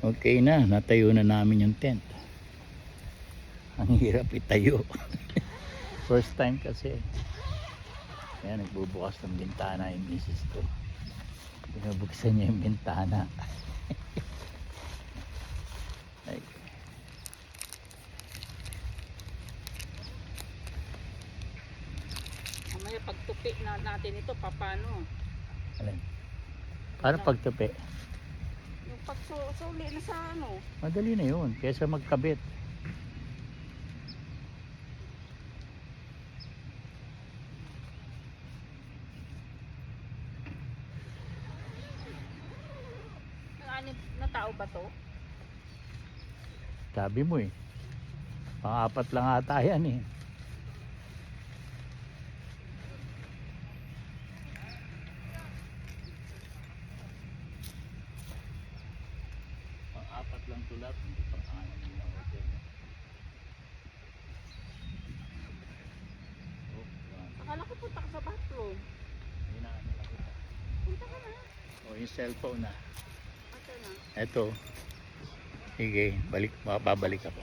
Okay na, natayo na namin yung tent. Ang hirap itayo. First time kasi. Kaya nagbubukas ng bintana yung misis ko. Binubuksan niya yung bintana. Ay. Mamaya pagtupi na natin ito, paano? Alin? Paano pagtupi? Yung pagsuli na sa ano. Madali na yun, kaysa magkabit. Anim na tao ba to? Sabi mo eh. Pang-apat lang ata yan eh. Pang-apat lang tulad, hindi pang-anim na hotel. Oh, yan. Akala ko punta ka sa bathroom. Hinaan na kita. Punta ka na. O yung cellphone na. Ate na. Eto. Sige, babalik ako.